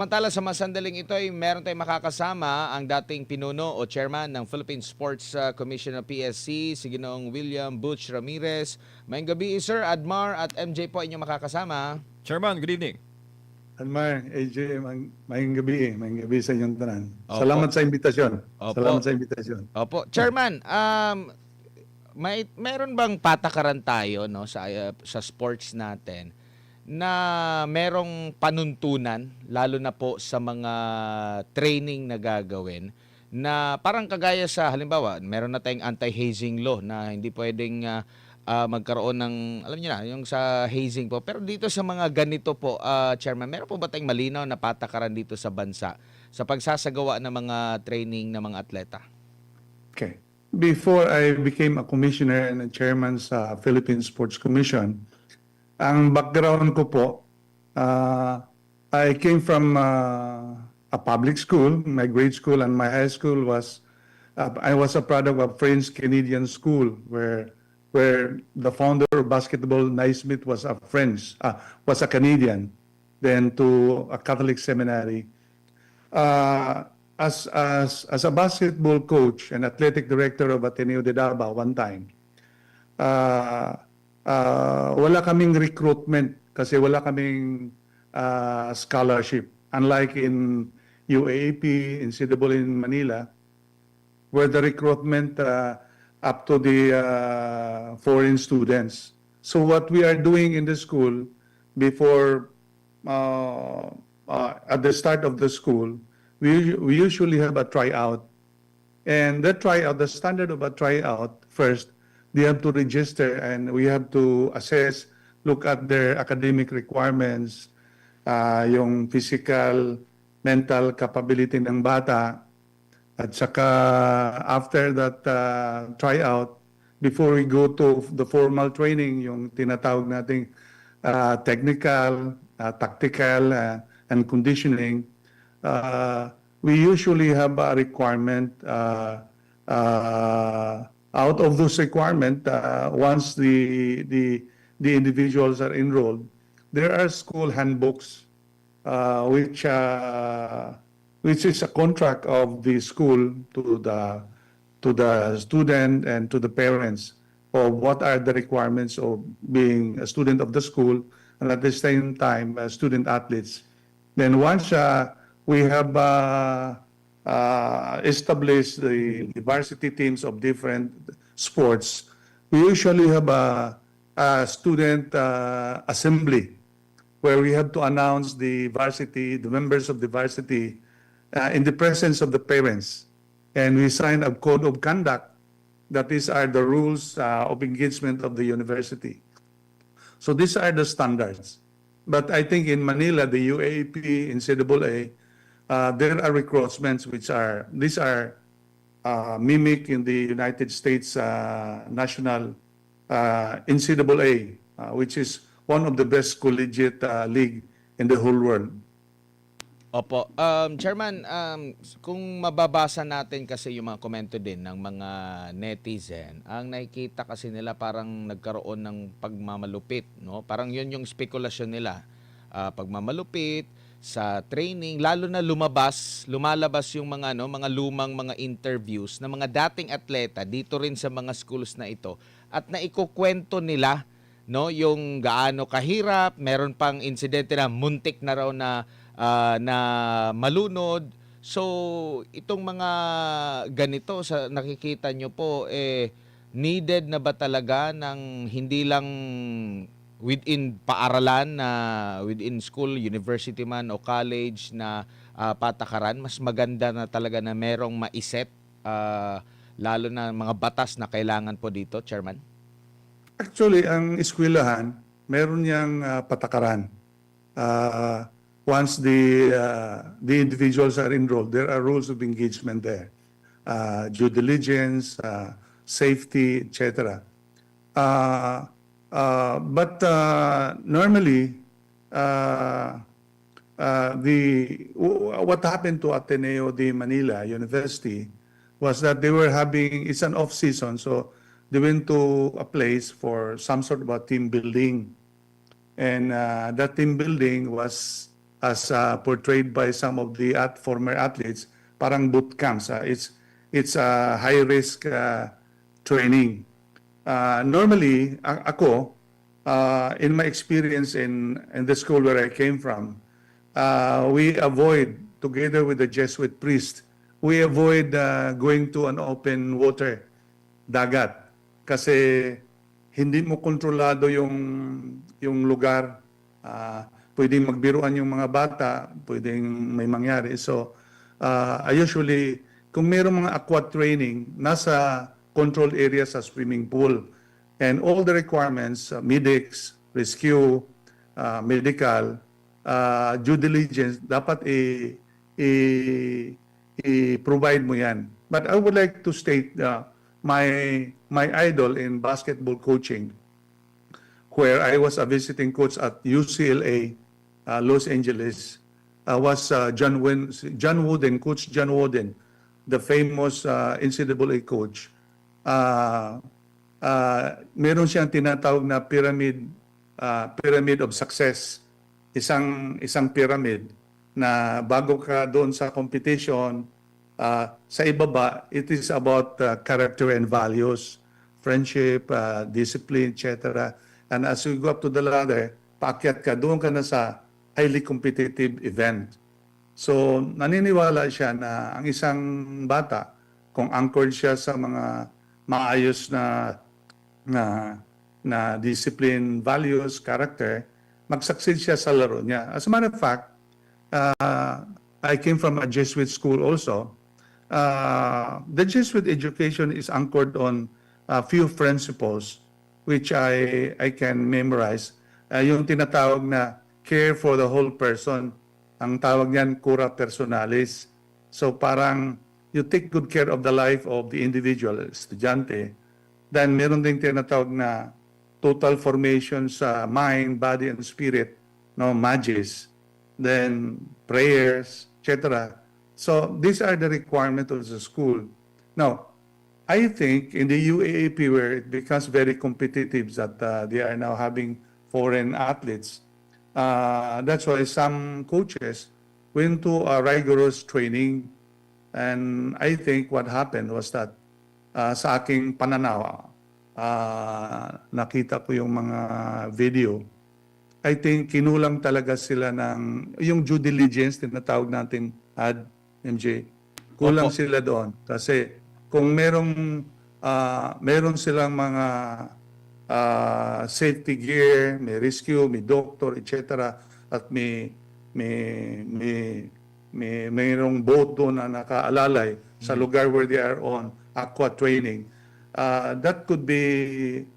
Samantala sa mga sandaling ito ay meron tayong makakasama ang dating pinuno o chairman ng Philippine Sports Commission ng PSC, si Ginoong William Butch Ramirez. Mayang gabi, Sir Admar at MJ po inyong makakasama. Chairman, good evening. Almar, AJ, mayang gabi sa inyong tanan. Opo. Salamat sa imbitasyon. Opo. Salamat sa imbitasyon. Opo, Chairman, meron bang patakaran tayo no sa sports natin na merong panuntunan lalo na po sa mga training na gagawin na parang kagaya sa halimbawa meron na tayong anti-hazing law na hindi pwedeng magkaroon ng alam niyo na yung sa hazing po, pero dito sa mga ganito po, Chairman, meron po ba tayong malinaw na patakaran dito sa bansa sa pagsasagawa ng mga training ng mga atleta? Okay. Before I became a commissioner and a chairman sa Philippine Sports Commission, ang background ko po, I came from a public school. My grade school and my high school was, I was a product of French Canadian school where the founder of basketball, Naismith, was a Canadian, then to a Catholic seminary. As a basketball coach and athletic director of Ateneo de Davao one time, wala kaming recruitment kasi wala kaming scholarship. Unlike in UAAP, in CAA in Manila, where the recruitment up to the foreign students. So what we are doing in the school before, at the start of the school, we usually have a tryout. And that tryout, the standard of a tryout, first, they have to register and we have to assess, look at their academic requirements, yung physical, mental capability ng bata. At saka after that tryout, before we go to the formal training, yung tinatawag nating technical, tactical, and conditioning, we usually have a requirement. Out of those requirements, once the individuals are enrolled, there are school handbooks, which is a contract of the school to the student and to the parents of what are the requirements of being a student of the school and at the same time student athletes. Then once we have established the varsity teams of different sports, we usually have a student assembly where we have to announce the members of the varsity in the presence of the parents. And we sign a code of conduct that these are the rules of engagement of the university. So these are the standards. But I think in Manila, the UAAP, in CAA, there are recruitments these are mimic in the United States national NCAA, which is one of the best collegiate league in the whole world. Opo. Chairman, kung mababasa natin kasi yung mga komento din ng mga netizen, ang nakikita kasi nila parang nagkaroon ng pagmamalupit, no? Parang yun yung spekulasyon nila. Pagmamalupit sa training, lalo na lumalabas yung mga mga lumang mga interviews ng mga dating atleta dito rin sa mga schools na ito at naikukwento nila yung gaano kahirap, meron pang insidente na muntik na raw na malunod. So itong mga ganito sa nakikita nyo po needed na ba talaga ng hindi lang within paaralan na within school, university man o college na patakaran, mas maganda na talaga na merong maiset lalo na mga batas na kailangan po dito, Chairman? Actually, ang eskwelahan, meron niyang patakaran. Once the individuals are enrolled, there are rules of engagement there. Due diligence, safety, etc. But normally, what happened to Ateneo de Manila University was that they were it's an off-season, so they went to a place for some sort of a team building. And that team building was as portrayed by some of the former athletes, parang boot camps. It's a high risk training. Normally, ako, in my experience in the school where I came from, we avoid, together with the Jesuit priest, we avoid going to an open water, dagat, kasi hindi mo kontrolado yung lugar. Pwedeng magbiruan yung mga bata, pwedeng may mangyari. So, I usually, kung mayroong mga aqua training, nasa controlled area sa swimming pool. And all the requirements, medics, rescue, medical, due diligence, dapat i-provide mo yan. But I would like to state my idol in basketball coaching, where I was a visiting coach at UCLA, Los Angeles, was John Wooden, Coach John Wooden, the famous NCAA coach. Meron siyang tinatawag na pyramid of success. Isang pyramid na bago ka doon sa competition, sa ibaba, it is about character and values, friendship, discipline, etc. And as you go up to the ladder, paakyat ka, doon ka na sa highly competitive event. So, naniniwala siya na ang isang bata, kung anchored siya sa mga maayos na discipline, values, character, mag-succeed siya sa laro niya. As a matter of fact, I came from a Jesuit school also. The Jesuit education is anchored on a few principles which I can memorize. Yung tinatawag na care for the whole person. Ang tawag niyan, cura personalis. So parang you take good care of the life of the individual, estudyante. Then meron ding tinatawag na total formation sa mind, body, and spirit, no, magis. Then prayers, etc. So these are the requirements of the school. Now, I think in the UAAP where it becomes very competitive that they are now having foreign athletes, that's why some coaches went to a rigorous training. And I think what happened was that sa aking pananaw, nakita ko yung mga video, I think kinulang talaga sila ng, yung due diligence, tinatawag natin, MJ, kulang Opo. sila doon. Kasi kung meron silang mga safety gear, may rescue, may doctor, etc. At mayroong boat doon na nakaalalay sa lugar where they are on aqua training. That could be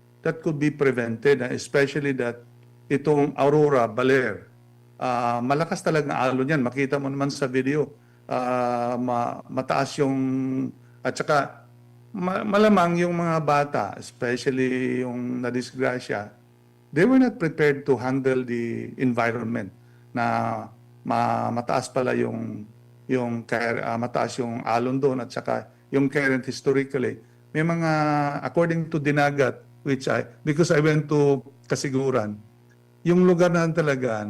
prevented, especially that itong Aurora Baler, malakas talaga ang alon yan. Makita mo naman sa video, mataas yung, at saka malamang yung mga bata, especially yung nadisgrasya, they were not prepared to handle the environment na mataas pala mataas yung alon doon, at saka yung current historically. May mga, according to Dinagat, because I went to Kasiguran, yung lugar na talaga,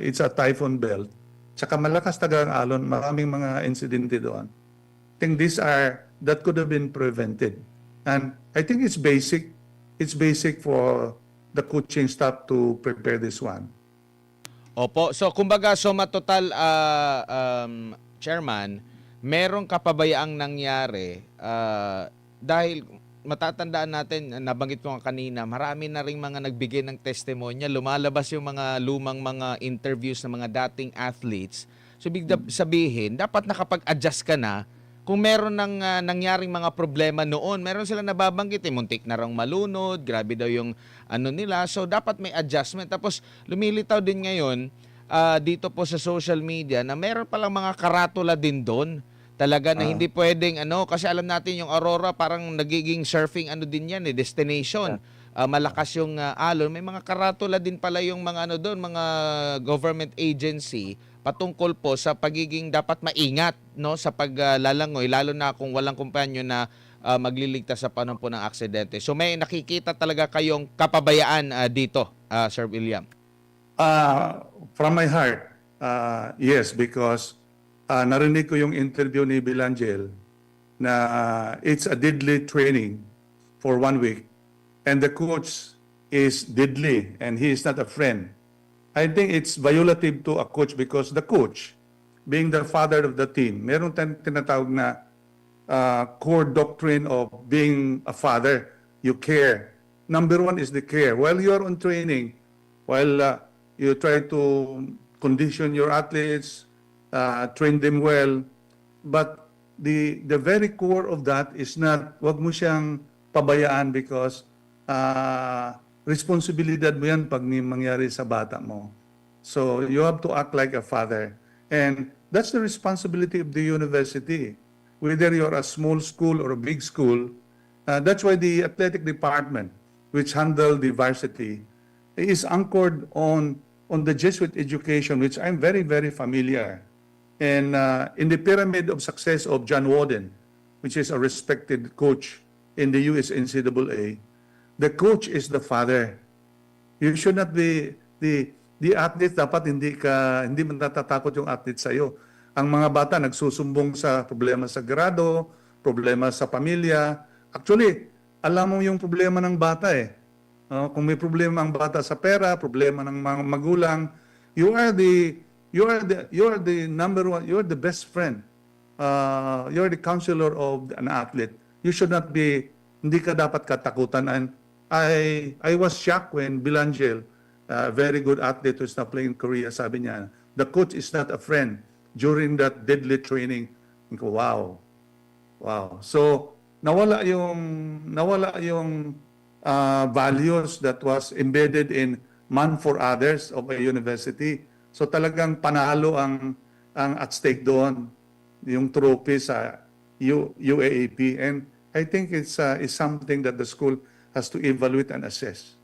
it's a typhoon belt, tsaka malakas talaga ang alon, maraming mga insidente doon. I think that could have been prevented. And I think it's basic for the coaching staff to prepare this one. Opo. So, kumbaga, matotal, Chairman, merong kapabayaang nangyari dahil matatandaan natin, nabanggit ko nga kanina, marami na ring mga nagbigay ng testimonya, lumalabas yung mga lumang mga interviews ng mga dating athletes. So, sabihin, dapat nakapag-adjust ka na kung meron ng nangyaring mga problema noon. Meron sila nababanggit, muntik na rang malunod, grabe daw yung ano nila. So, dapat may adjustment. Tapos, lumilitaw din ngayon dito po sa social media na meron palang mga karatula din doon. Talaga na hindi pwedeng kasi alam natin yung Aurora parang nagiging surfing din yan, destination. Malakas yung alon. May mga karatula din pala yung mga doon, mga government agency patungkol po sa pagiging dapat maingat sa paglalangoy, lalo na kung walang kumpanyo na magliligtas sa panahon po ng aksidente. So may nakikita talaga kayong kapabayaan dito, Sir William. From my heart, Yes, because narinig ko yung interview ni Bilangel na it's a deadly training for 1 week and the coach is deadly and he is not a friend. I think it's violative to a coach because the coach, being the father of the team, meron tayong tinatawag na core doctrine of being a father. You care. Number one is the care. While you're on training, while you try to condition your athletes, train them well, but the very core of that is not, wag mo siyang pabayaan because responsibilidad mo yan pag may mangyari sa bata mo. So you have to act like a father. And that's the responsibility of the university. Whether you're a small school or a big school, that's why the athletic department, which handle the varsity, is anchored on the Jesuit education, which I'm very, very familiar. And in the pyramid of success of John Wooden, which is a respected coach in the US NCAA, the coach is the father. You should not be the athlete, dapat hindi natatakot yung athlete sa iyo. Ang mga bata nagsusumbong sa problema sa grado, problema sa pamilya. Actually, alam mo yung problema ng bata eh. Kung may problema ang bata sa pera, problema ng mga magulang, you are the number one, you are the best friend. You are the counselor of an athlete. You should not be, hindi ka dapat katakutan. And I was shocked when Bilangel, a very good athlete who's now playing in Korea, sabi niya, the coach is not a friend during that deadly training. Wow. Wow. So, nawala yung values that was embedded in man for others of a university. So talagang panalo ang at stake doon, yung trophy sa UAAP. And I think it's something that the school has to evaluate and assess.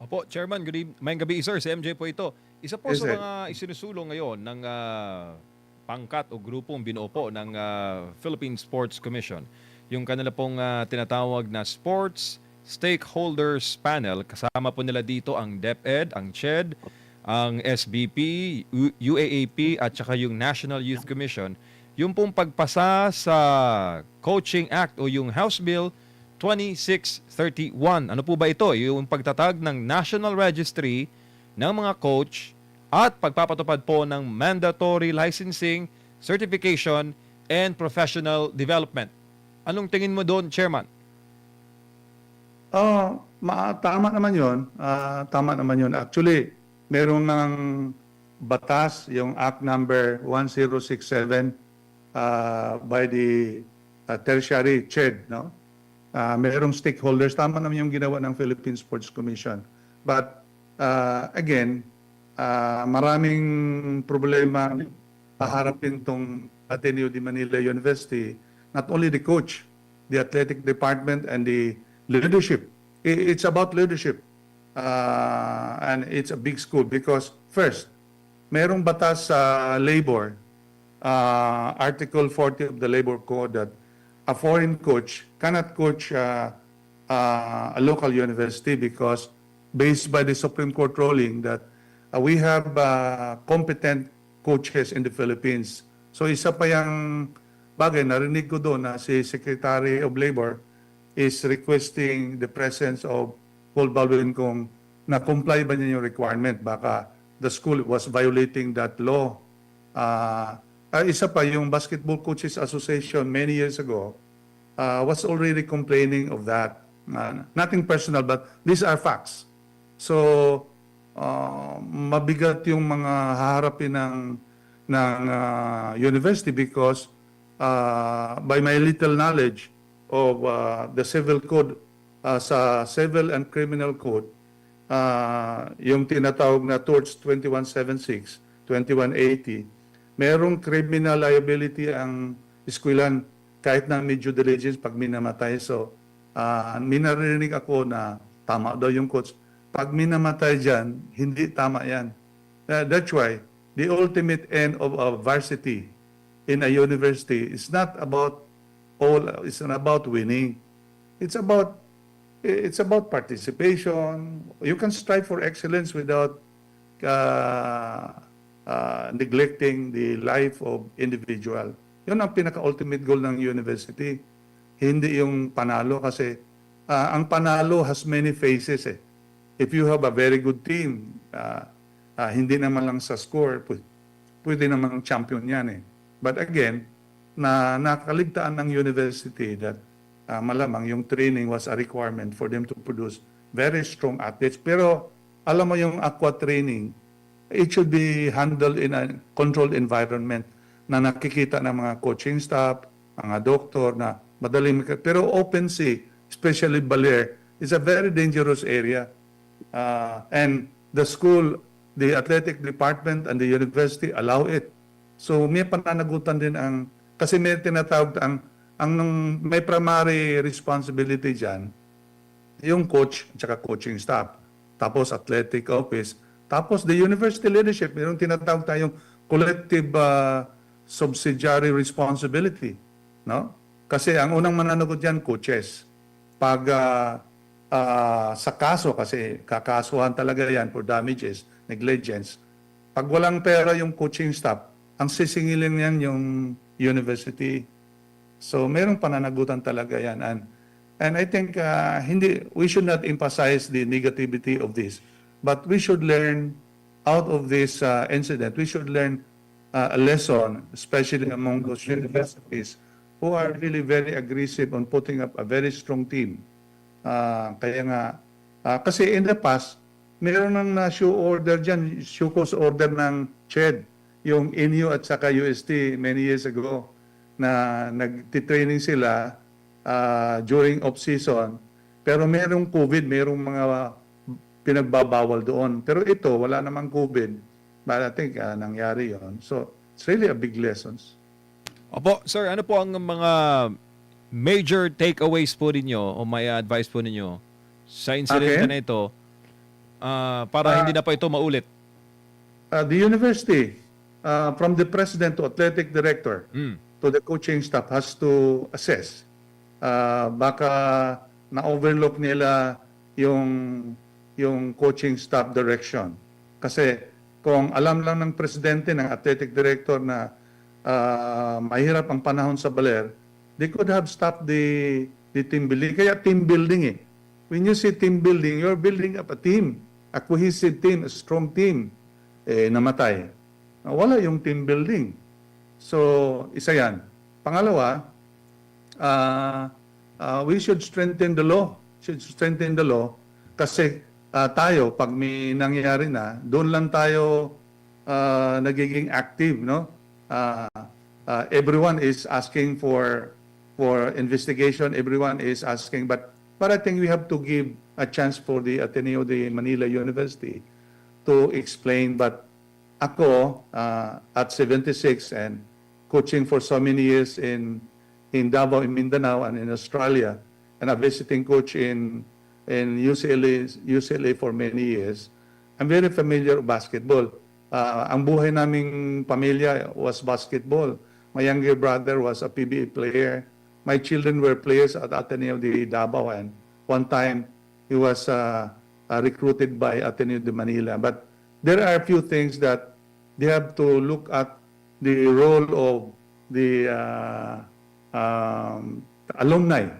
Opo, Chairman, mayang gabi sir, si MJ po ito. Isa po Yes, sa sir. mga isinusulong ngayon ng pangkat o grupong binuo po ng Philippine Sports Commission. Yung kanila pong tinatawag na Sports Stakeholders Panel. Kasama po nila dito ang DepEd, ang CHED, ang SBP, UAAP at saka yung National Youth Commission. Yung pong pagpasa sa Coaching Act o yung House Bill 2631. Ano po ba ito? Yung pagtatag ng National Registry ng mga coach at pagpapatupad po ng mandatory licensing, certification, and professional development. Anong tingin mo doon, Chairman? Tama naman yun. Tama naman yun. Actually, meron ng batas, yung Act number 1067 by the tertiary CHED, no? Merong stakeholders, tama naman yung ginawa ng Philippine Sports Commission. But again, maraming problema haharapin tong Ateneo de Manila University, not only the coach, the athletic department, and the leadership. It's about leadership. And it's a big school because first, merong batas sa labor, Article 40 of the Labor Code, that a foreign coach cannot coach a local university because based by the Supreme Court ruling that we have competent coaches in the Philippines. So isa pa yung bagay, narinig ko doon na si Secretary of Labor is requesting the presence of Paul Baldwin kung na-comply ba niya yung requirement. Baka the school was violating that law. Isa pa, yung Basketball Coaches Association many years ago was already complaining of that. Nothing personal, but these are facts. So, mabigat yung mga haharapin ng university because by my little knowledge of the civil code, sa civil and criminal code, yung tinatawag na torts 2176, 2180, merong criminal liability ang eskwelahan kahit na may due diligence pag minamatay. So, minarinig ako na tama daw yung coach. Pag minamatay dyan, hindi tama yan. That's why the ultimate end of a varsity in a university is not about it's not about winning. It's about participation. You can strive for excellence without neglecting the life of individual. Yun ang pinaka-ultimate goal ng university. Hindi yung panalo kasi ang panalo has many phases eh. If you have a very good team, hindi naman lang sa score, pwede namang champion yan eh. But again, nakaligtaan ng university that malamang yung training was a requirement for them to produce very strong athletes. Pero alam mo yung aqua training, it should be handled in a controlled environment na nakikita ng mga coaching staff, mga doktor na madaling. Pero open sea, especially Baler, is a very dangerous area. And the school, the athletic department and the university allow it. So may pananagutan din kasi may tinatawag may primary responsibility dyan, yung coach at saka coaching staff, tapos athletic office, tapos the university leadership, mayroong tinatawag tayong collective subsidiary responsibility, no? Kasi ang unang mananagot diyan coaches. Pag sa kaso, kasi kakasuhan talaga yan for damages, negligence. Pag walang pera yung coaching staff, ang sisingilin yan yung university. So mayroong pananagutan talaga yan. And I think we should not emphasize the negativity of this. But we should learn out of this incident. We should learn a lesson, especially among those universities who are really very aggressive on putting up a very strong team. Kasi in the past, meron ng show order dyan, show cause order ng CHED, yung INU at saka UST many years ago, na nagtitraining sila during off-season, pero merong COVID, merong mga pinagbabawal doon. Pero ito, wala namang COVID, but I think nangyari yon. So, it's really a big lessons. Opo, sir, ano po ang mga major takeaways po ninyo o may advice po ninyo sa incident na ito para hindi na pa ito maulit? The university, from the president to athletic director, to the coaching staff, has to assess. Baka na-overlook nila yung coaching staff direction. Kasi kung alam lang ng presidente, ng athletic director na mahirap ang panahon sa Baler, they could have stopped the team building. Kaya team building eh. When you say team building, you're building up a team, a cohesive team, a strong team. Namatay. Wala yung team building. So, isa yan. Pangalawa, we should strengthen the law. Kasi tayo, pag may nangyayari na, doon lang tayo nagiging active, no? Everyone is asking for investigation. Everyone is asking, but I think we have to give a chance for the Ateneo de Manila University to explain. But ako, at 76 and coaching for so many years in Davao, in Mindanao, and in Australia, and a visiting coach in UCLA for many years, I'm very familiar with basketball. Ang buhay naming pamilya was basketball. My younger brother was a PBA player. My children were players at Ateneo de Davao, and one time he was recruited by Ateneo de Manila. But there are a few things that they have to look at the role of the alumni.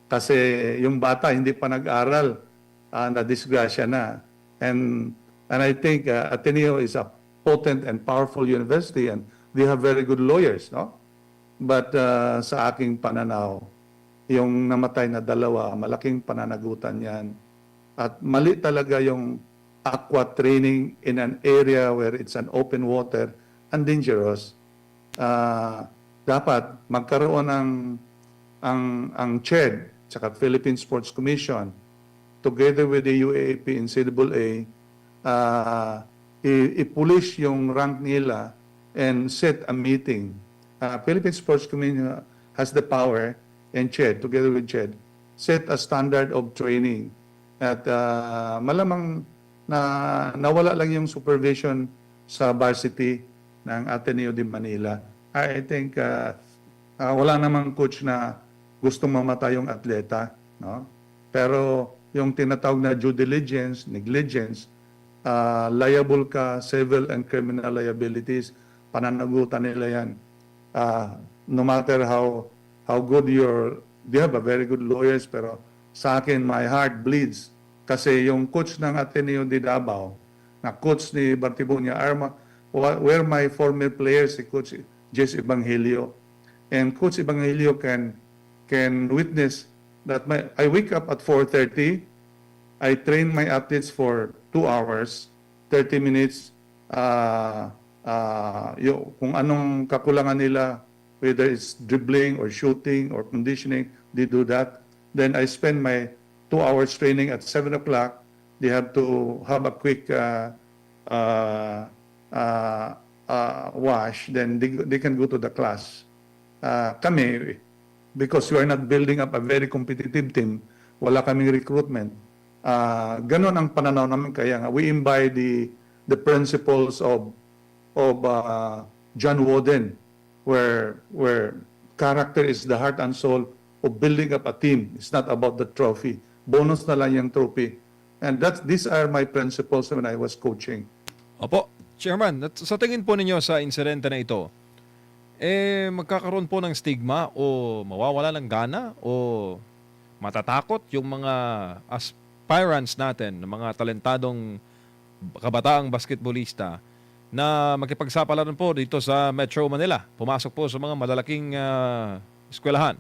Kasi yung bata hindi pa nag-aral, na-disgrasya na. And I think Ateneo is a potent and powerful university, and they have very good lawyers, no? But sa aking pananaw, yung namatay na dalawa, malaking pananagutan yan. At mali talaga yung aqua training in an area where it's an open water and dangerous. Dapat magkaroon ang CHED, tsaka Philippine Sports Commission, together with the UAAP and CAA, i-polish yung rank nila and set a meeting. Philippine Sports Commission has the power, and CHED, together with CHED, set a standard of training. At malamang na nawala lang yung supervision sa varsity ng Ateneo de Manila. I think wala namang coach na gustong mamatay yung atleta, no? Pero yung tinatawag na due diligence, negligence, liable ka, civil and criminal liabilities, pananagutan nila yan. No matter how good they have a very good lawyers, pero sa akin, my heart bleeds. Kasi yung coach ng Ateneo de Davao, na coach ni Bartibunya Arma, were my former players, si Coach Jess Evangelio. And Coach Evangelio can witness that I wake up at 4:30, I train my athletes for 2 hours, 30 minutes, kung anong kakulangan nila, whether it's dribbling or shooting or conditioning, they do that. Then I spend my 2 hours training at 7 o'clock. They have to have a quick wash, then they can go to the class. Kami, because we are not building up a very competitive team, wala kaming recruitment. Ganon ang pananaw namin, kaya nga we imbibe the principles of John Wooden, where character is the heart and soul of building up a team. It's not about the trophy. Bonus na lang yung trophy. And these are my principles when I was coaching. Opo, Chairman, sa tingin po ninyo sa insidente na ito, magkakaroon po ng stigma o mawawala ng gana o matatakot yung mga aspirants natin, mga talentadong kabataang basketballista na makipagsapalaran po dito sa Metro Manila, pumasok po sa mga malalaking eskwelahan?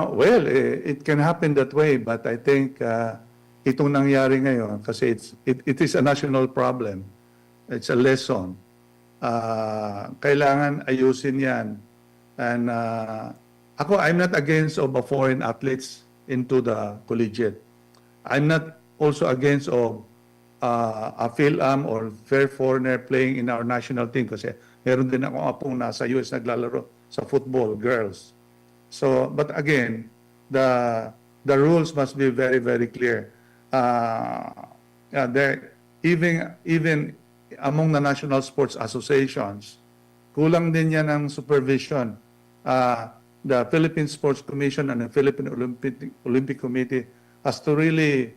Well, it can happen that way, but I think itong nangyari ngayon, kasi it is a national problem. It's a lesson. Kailangan ayusin yan. And I'm not against of foreign athletes into the collegiate. I'm not also against of a Phil-Am or fair foreigner playing in our national team, kasi meron din ako apong nasa US naglalaro sa football, girls. So, but again, the rules must be very, very clear. Even among the national sports associations, kulang din yan ng supervision. The Philippine Sports Commission and the Philippine Olympic Committee has to really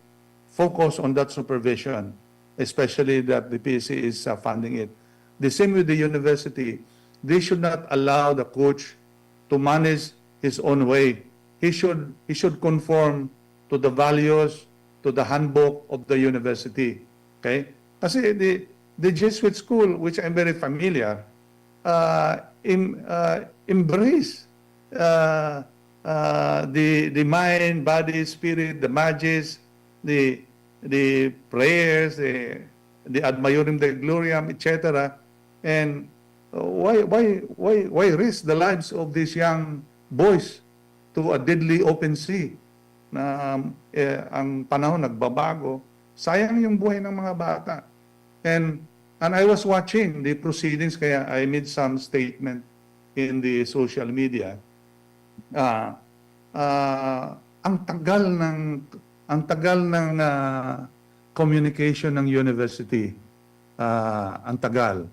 focus on that supervision, especially that the PSC is funding it. The same with the university. They should not allow the coach to manage his own way. He should conform to the values, to the handbook of the university. Okay? Kasi the Jesuit school, which I'm very familiar, embrace the mind, body, spirit, the magis, the prayers, the admaiorem de gloriam, etc. And why risk the lives of these young boys to a deadly open sea na ang panahon nagbabago? Sayang yung buhay ng mga bata. And I was watching the proceedings, kaya I made some statement in the social media. Ang tagal ng communication ng university. Ang tagal.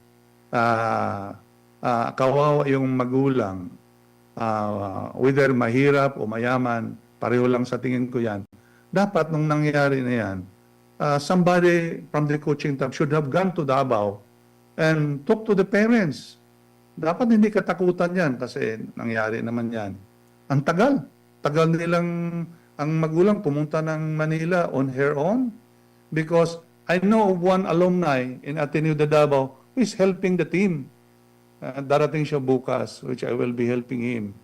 Kawawa yung magulang. Whether mahirap o mayaman, pareho lang sa tingin ko yan. Dapat nung nangyari na yan, somebody from the coaching staff should have gone to Davao and talk to the parents. Dapat hindi katakutan yan kasi nangyari naman yan. Ang tagal. Tagal nilang ang magulang pumunta ng Manila on her own, because I know of one alumni in Ateneo de Davao who is helping the team. Darating siya bukas, which I will be helping him.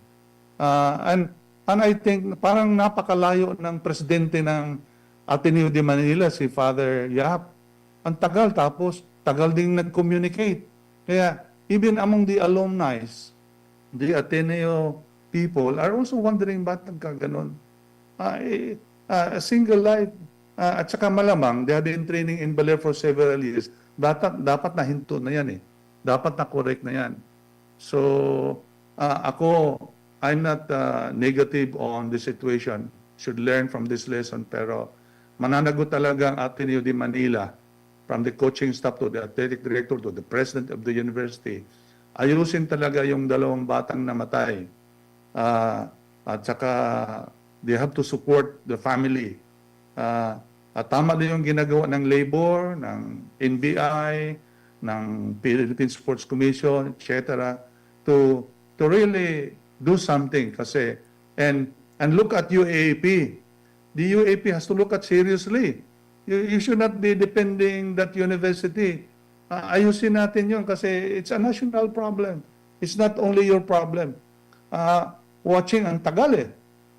And I think parang napakalayo ng presidente ng Ateneo de Manila, si Father Yap. Ang tagal, tapos tagal ding nag-communicate. Kaya even among the alumni, the Ateneo people are also wondering ba't nagkaganon. A single life, at saka malamang, they have been training in Baler for several years. Dapat na hinto na yan eh. Dapat na correct na yan. So, I'm not negative on the situation. Should learn from this lesson. Pero mananagot talaga ang Ateneo de Manila, from the coaching staff to the athletic director to the president of the university. Ayusin talaga yung dalawang batang namatay. At saka, they have to support the family. Tama din yung ginagawa ng labor, ng NBI, ng Philippine Sports Commission, etc. to really do something kasi and look at UAAP. The UAP has to look at seriously. You should not be depending that university. Ayusin natin yun kasi it's a national problem. It's not only your problem. Watching ang tagal eh.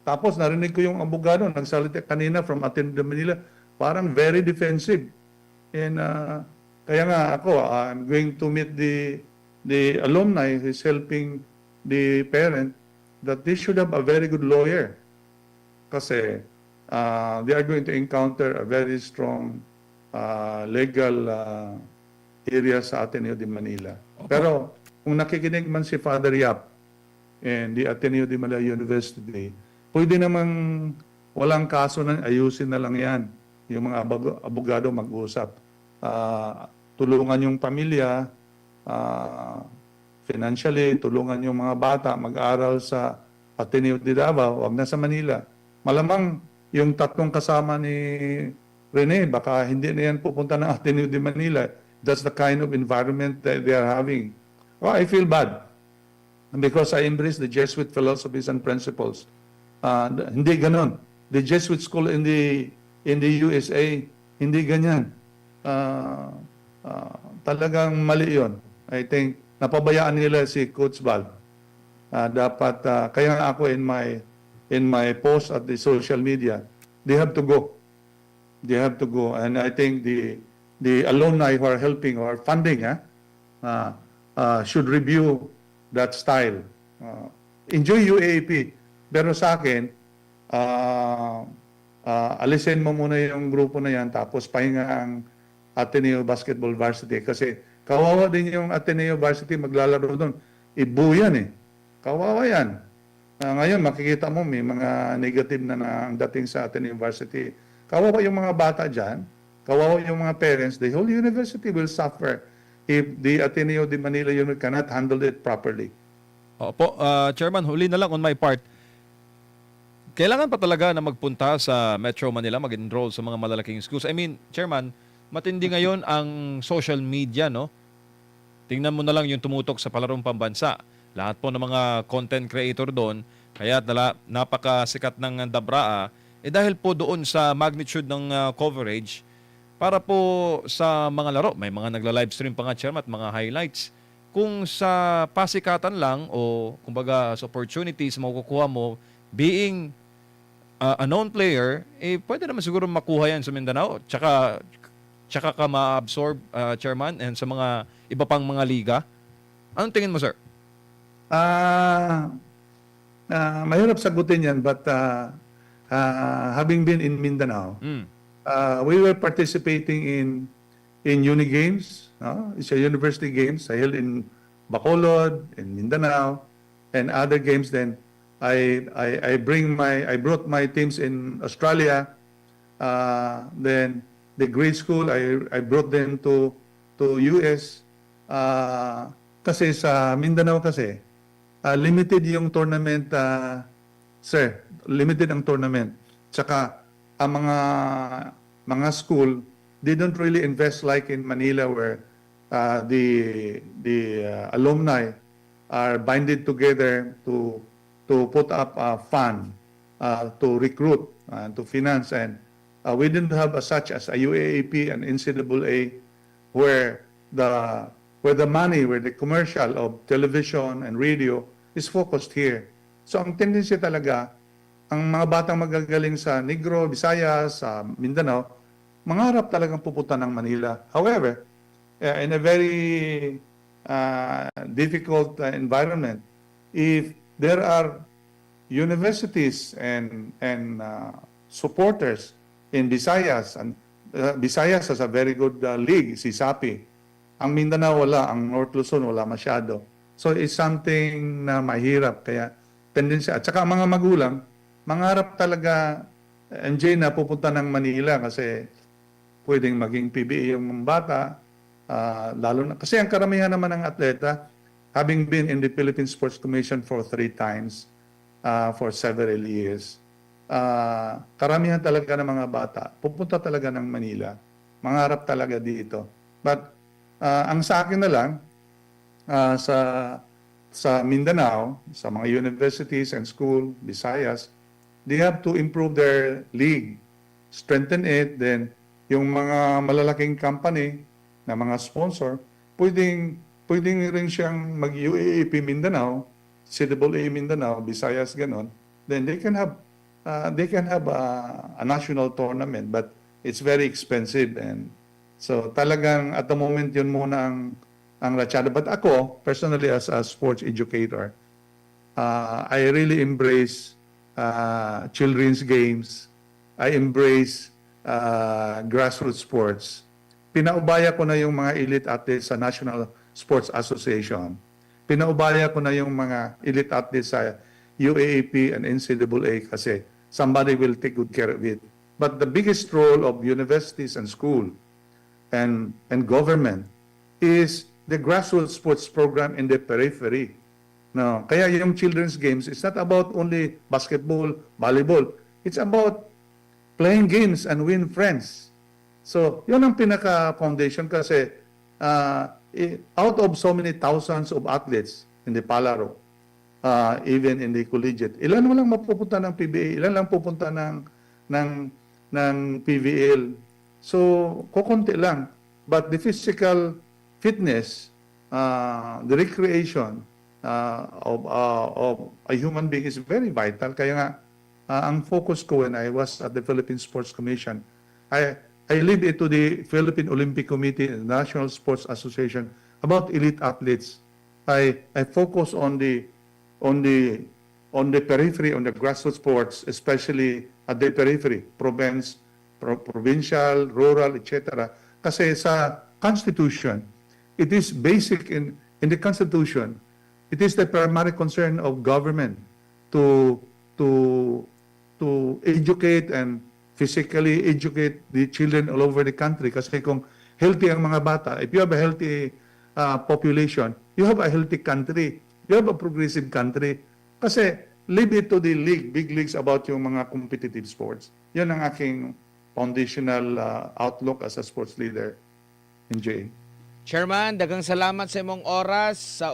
Tapos narinig ko yung abogado nagsalita kanina from Ateneo de Manila, parang very defensive. And kaya nga ako, I'm going to meet the alumni who's helping the parent that they should have a very good lawyer. Kasi they are going to encounter a very strong legal area sa Ateneo de Manila. Pero kung nakikinig man si Father Yap and the Ateneo de Manila University, pwede namang walang kaso na ayusin na lang yan. Yung mga abogado mag-usap. Tulungan yung pamilya, financially, tulungan yung mga bata mag-aral sa Ateneo de Davao, wag na sa Manila. Malamang yung tatlong kasama ni Rene, baka hindi na yan pupunta ng Ateneo de Manila. That's the kind of environment that they are having. Well, I feel bad because I embrace the Jesuit philosophies and principles. Hindi ganon. The Jesuit school in the USA, hindi ganyan. Talagang mali yun. I think napabayaan nila si Coach Val. Dapat kaya nga ako in my post at the social media, they have to go. They have to go. And I think the alumni who are helping or funding should review that style. Enjoy UAAP. Pero sa akin, alisin mo muna yung grupo na yan tapos pahinga ang Ateneo Basketball Varsity kasi kawawa din yung Ateneo Varsity maglalaro doon. Ibu yan eh. Kawawa yan. Ngayon makikita mo may mga negative na ang dating sa Ateneo Varsity. Kawawa yung mga bata dyan. Kawawa yung mga parents. The whole university will suffer if the Ateneo de Manila unit cannot handle it properly. Opo, Chairman, huli na lang on my part. Kailangan pa talaga na magpunta sa Metro Manila, mag-enroll sa mga malalaking schools. I mean, Chairman, matindi ngayon ang social media, no? Tingnan mo na lang yung tumutok sa palarong pambansa. Lahat po ng mga content creator doon, kaya napakasikat ng Dabraa, dahil po doon sa magnitude ng coverage, para po sa mga laro, may mga nagla-livestream pa nga, Chairman, at mga highlights. Kung sa pasikatan lang o kumbaga sa opportunities makukuha mo, being a known player, pwede naman siguro makuha yan sa Mindanao. Tsaka ka ma-absorb, Chairman, and sa mga iba pang mga liga. Anong tingin mo, sir? Mahirap sagutin yan, but having been in Mindanao, we were participating in Uni Games. It's a university games. I held in Bacolod, in Mindanao, and other games. Then I brought my teams in Australia. Then the grade school, I brought them to US. Kasi sa Mindanao kasi, limited yung tournament, sir. Limited ang tournament. Tsaka, ang mga school, they don't really invest like in Manila where the alumni are binded together to put up a fund to recruit and to finance. And we didn't have such as a UAAP and NCAA where the money, where the commercial of television and radio is focused here. So ang tendency talaga, ang mga batang magagaling sa Negro, Visayas, sa Mindanao, mangarap talagang pupunta ng Manila. However, in a very difficult environment, if there are universities and supporters in Visayas, and Visayas has a very good league, si SAPI. Ang Mindanao wala, ang North Luzon wala masyado. So it's something na mahirap, kaya tendency. At saka mga magulang, mangarap talaga, MJ, na pupunta ng Manila kasi pwedeng maging PBA yung bata, lalo na. Kasi ang karamihan naman ng atleta, having been in the Philippine Sports Commission for 3 times, for several years, karamihan talaga ng mga bata pupunta talaga ng Manila. Mangarap talaga dito. But ang sa akin na lang, sa Mindanao, sa mga universities and school, Visayas, they have to improve their league, strengthen it, then yung mga malalaking company na mga sponsor, pwedeng rin siyang mag-UAAP Mindanao, CAA Mindanao, Visayas, ganon. Then they can have a national tournament, but it's very expensive, and so talagang at the moment yun muna ang ratsyado. But ako, personally as a sports educator, I really embrace children's games. I embrace grassroots sports. Pinaubaya ko na yung mga elite athletes sa National Sports Association. Pinaubaya ko na yung mga elite athletes sa UAAP and NCAA kasi somebody will take good care of it. But the biggest role of universities and school and government is the grassroots sports program in the periphery. No, kaya yung children's games, it's not about only basketball, volleyball. It's about playing games and win friends. So, yun ang pinaka-foundation kasi out of so many thousands of athletes in the Palaro, even in the collegiate, ilan mo lang mapupunta ng PBA, ilan lang pupunta ng PVL. So, kukunti lang. But the physical fitness, the recreation of a human being is very vital. Kaya nga, ang focus ko when I was at the Philippine Sports Commission, I lead it to the Philippine Olympic Committee and National Sports Association about elite athletes. I focus on the periphery, on the grassroots sports, especially at the periphery, provincial, rural, etc. Kasi sa Constitution, it is basic in the Constitution. It is the primary concern of government to educate and physically educate the children all over the country. Kasi kung healthy ang mga bata, if you have a healthy population, you have a healthy country. You have a progressive country. Kasi leave it to the league, big leagues about yung mga competitive sports. Yan ang aking foundational outlook as a sports leader in JA. Chairman, daghang salamat sa imong oras sa